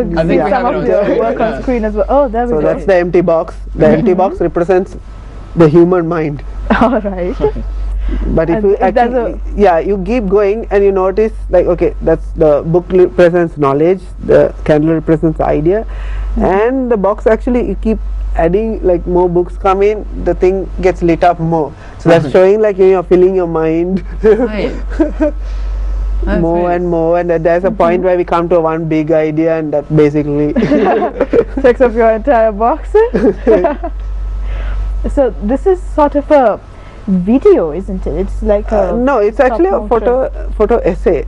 I think we some have it of on your screen work right on now. screen as well. Oh, there we So go. that's the empty box. The empty box represents the human mind. All right. But if And you if there's actually, yeah, you keep going and you notice like, okay, that's the book represents knowledge, the candle represents idea, and the box actually you keep adding like more books come in, the thing gets lit up more. So that's showing like you're filling your mind Right. That's more really- and more, and there's a point where we come to one big idea, and that basically Takes up your entire box. So this is sort of a video, isn't it? It's like a no, it's actually a stop photo essay.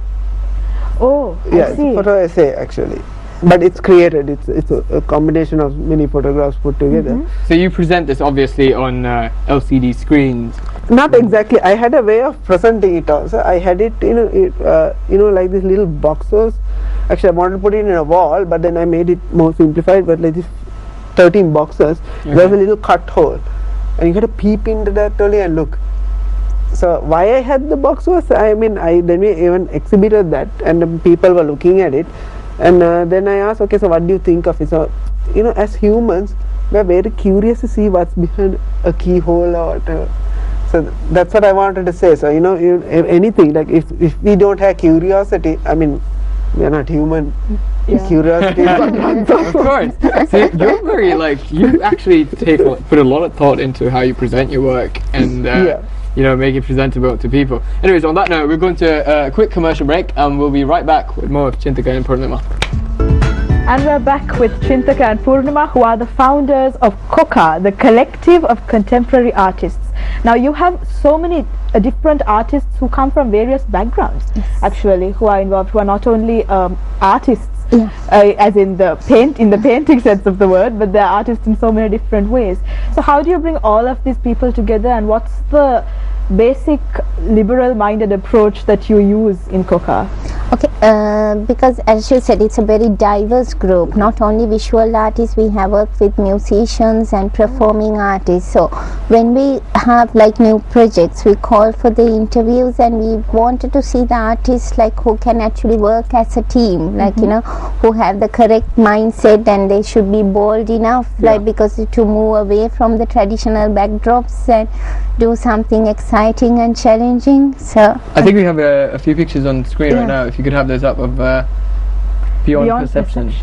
Oh, Yeah, I it's see. a photo essay actually, but it's created. It's a combination of many photographs put together. So you present this obviously on LCD screens. Not exactly. I had a way of presenting it also. I had it, like these little boxes. Actually, I wanted to put it in a wall, but then I made it more simplified. But like these 13 boxes, there's a little cut hole, and you got to peep into that only and look. So why I had the box was, I mean, then we even exhibited that, and the people were looking at it, and then I asked, okay, so what do you think of it? So, as humans, we are very curious to see what's behind a keyhole or whatever. So that's what I wanted to say. So anything like if we don't have curiosity, I mean, we are not human. Curiosity is not Of course. So you're very you actually put a lot of thought into how you present your work and make it presentable to people. Anyways, on that note, we're going to a quick commercial break, and we'll be right back with more of Chintaka and Purnima. And we're back with Chintaka and Purnima, who are the founders of Koka, the collective of contemporary artists. Now you have so many different artists who come from various backgrounds, actually, who are involved, who are not only artists, as in the painting sense of the word, but they're artists in so many different ways. So how do you bring all of these people together, and what's the basic liberal-minded approach that you use in Koka? Okay, because as you said, it's a very diverse group. Not only visual artists, we have worked with musicians and performing artists. So when we have new projects, we call for the interviews, and we wanted to see the artists who can actually work as a team, who have the correct mindset, and they should be bold enough, because to move away from the traditional backdrops and do something exciting and challenging. So I think we have a few pictures on screen right now. If you could have those up of Beyond Perception.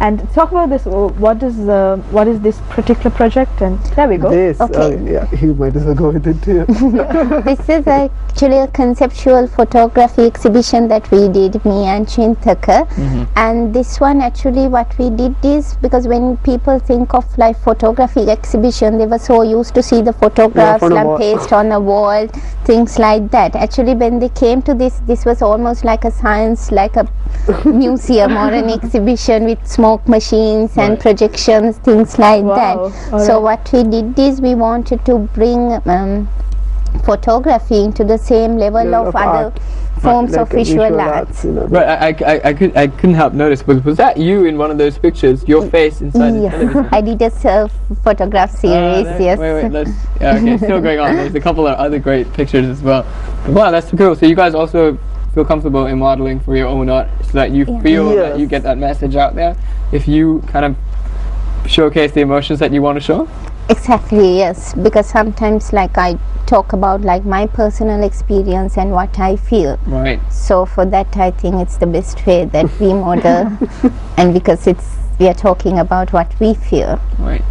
And talk about this. What is this particular project? And there we go. This, Okay. you might as well go with it too. This is actually a conceptual photography exhibition that we did, me and Chintaka. And this one, actually what we did is, because when people think of photography exhibition, they were so used to see the photographs pasted on a wall, things like that. Actually, when they came to this was almost like a science, like a museum or an exhibition with smoke machines and projections, things like that. So what we did is we wanted to bring photography into the same level of other forms of visual arts. Right, I couldn't help notice, but was that you in one of those pictures? Your face inside the television? I did a self-photograph series, yes. Wait, okay, still going on. There's a couple of other great pictures as well. Wow, that's cool. So you guys also feel comfortable in modeling for your own art, so that you feel that you get that message out there if you kind of showcase the emotions that you want to show? Exactly, yes, because sometimes I talk about my personal experience and what I feel. Right. So for that, I think it's the best way that we model, and because we are talking about what we feel. Right.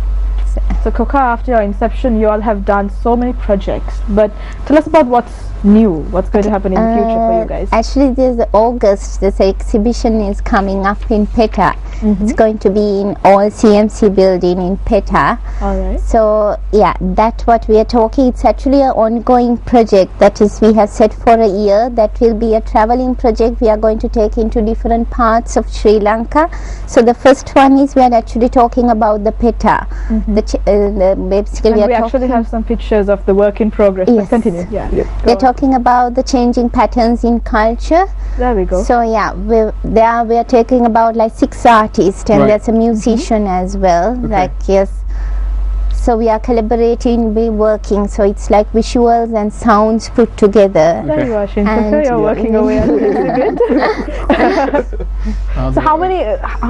So Koka, after your inception, you all have done so many projects, but tell us about what's new, what's going to happen in the future for you guys. Actually, there's August, this exhibition is coming up in PETA. It's going to be in all CMC building in PETA. Alright. So yeah, that's what we are talking. It's actually an ongoing project, that is, we have set for a year. That will be a traveling project we are going to take into different parts of Sri Lanka. So the first one is we are actually talking about the PETA. Basically and we actually have some pictures of the work in progress. Yes. Continue. We're talking about the changing patterns in culture. There we go. So yeah, we are talking about 6 artists, and there's a musician as well. So we are collaborating, we working, so it's like visuals and sounds put together. There you are, And Shintaka, you're working away at the exhibit. So how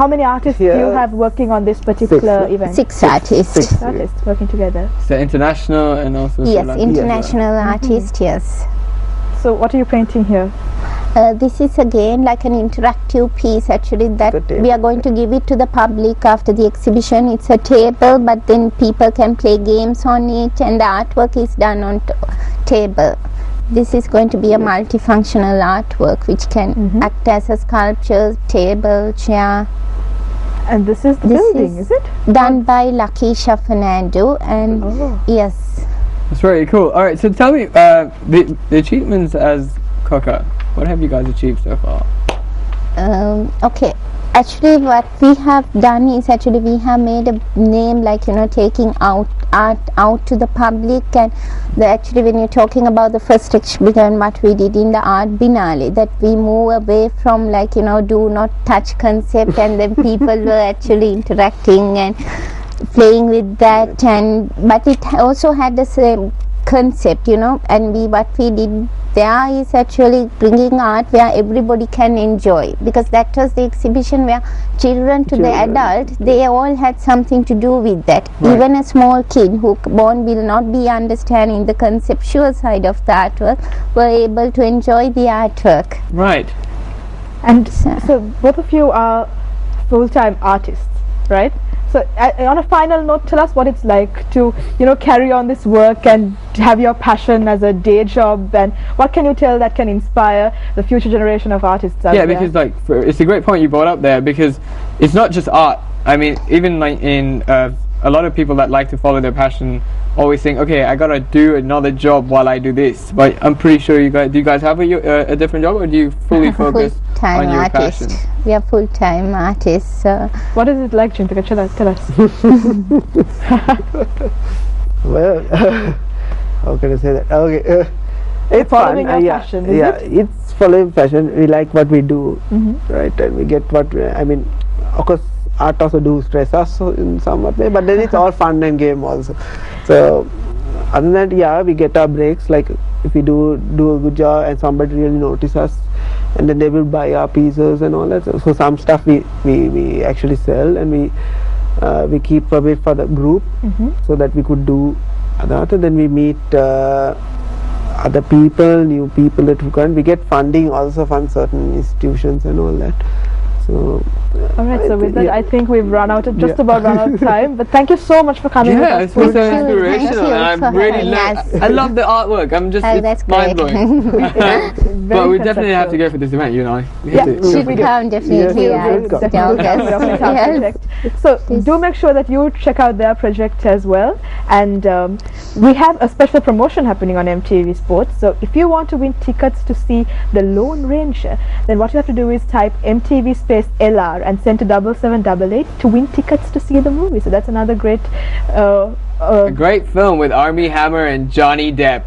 many artists do you Here, have working on this particular event? 6 artists. 6 artists working together. So international and also Sri Yes, Lankan. international artists, yes. So what are you painting here? This is again like an interactive piece actually that The table. we are going to give it to the public after the exhibition. It's a table, but then people can play games on it, and the artwork is done on table. This is going to be a multifunctional artwork which can act as a sculpture, table, chair. And this is the This building, is it? Done by Lakisha Fernando, and Oh. yes. That's very cool. All right, so tell me the achievements as Coca. What have you guys achieved so far? Okay, actually what we have done is actually we have made a name, like, you know, taking art out to the public. And actually when you're talking about the first exhibition, what we did in the art binale, that we move away from, like, you know, do not touch concept, and then people were actually interacting and playing with that, and but it also had the same concept, you know, and what we did there is actually bringing art where everybody can enjoy, because that was the exhibition where children to the adult, they all had something to do with that. Right. Even a small kid who born will not be understanding the conceptual side of the artwork were able to enjoy the artwork. Right. And so both of you are full-time artists, right? So on a final note, tell us what it's like to, you know, carry on this work and have your passion as a day job, and what can you tell that can inspire the future generation of artists out Yeah, there? because like it's a great point you brought up there, because it's not just art. I mean, even like in a lot of people that like to follow their passion always think, okay, I gotta do another job while I do this. But I'm pretty sure you guys have a different job, or do you fully focus Full-time on your artist. passion? We are full-time artists. So What is it like, Chintaka? Tell us. Well, how can I say that? Okay, it's Following fun. your Yeah, passion, is yeah, it? it's following passion. We like what we do, right? And we get what I mean. Of course, art also do stress us in somewhat way, but then it's all fun and game also. So other than that, yeah, we get our breaks. Like if we do a good job and somebody really notice us, and then they will buy our pieces and all that. So some stuff we actually sell, and we keep a bit for the group, so that we could do other. Then we meet other people, new people that who can. We get funding also from certain institutions and all that. So All right, so with that, yeah. I think we've run out of just Yeah. about run out of time. But thank you so much for coming. Yeah, with it's us. been so Thank you. inspirational, Thank you and for I'm really having us. I love the artwork. I'm just Oh, that's it's great. mind blowing. But we definitely have to conceptual. go for this event, you know. We Yeah, have to- we Should do. come definitely. Yes, and we'll come. dog us. We'll definitely have to Yes. check. So do make sure that you check out their project as well. And we have a special promotion happening on MTV Sports. So if you want to win tickets to see The Lone Ranger, then what you have to do is type MTV space LR and send to 7788 to win tickets to see the movie. So that's another great A great film with Armie Hammer and Johnny Depp,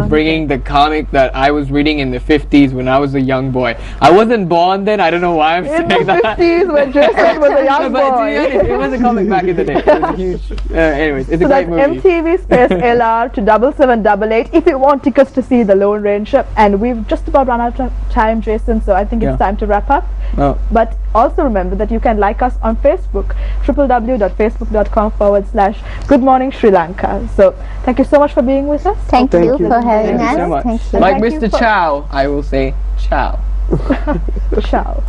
bringing the comic that I was reading in the 50s when I was a young boy. I wasn't born then. I don't know why I'm in saying the that. 50s when Jason was a No, young but to be boy. honest, it was a comic back in the day. It was a huge. Anyways, it's So a that's great movie. MTV space LR to 7788 if you want tickets to see The Lone Ranger. And we've just about run out of time, Jason, so I think Yeah. it's time to wrap up. Oh, But also remember that you can like us on Facebook, www.facebook.com/Good Morning Sri Lanka. So thank you so much for being with us. Thank Thank you you. for having thank you so us. much. Thank you. Like Thank you Mr. for- Chow, I will say ciao. Ciao.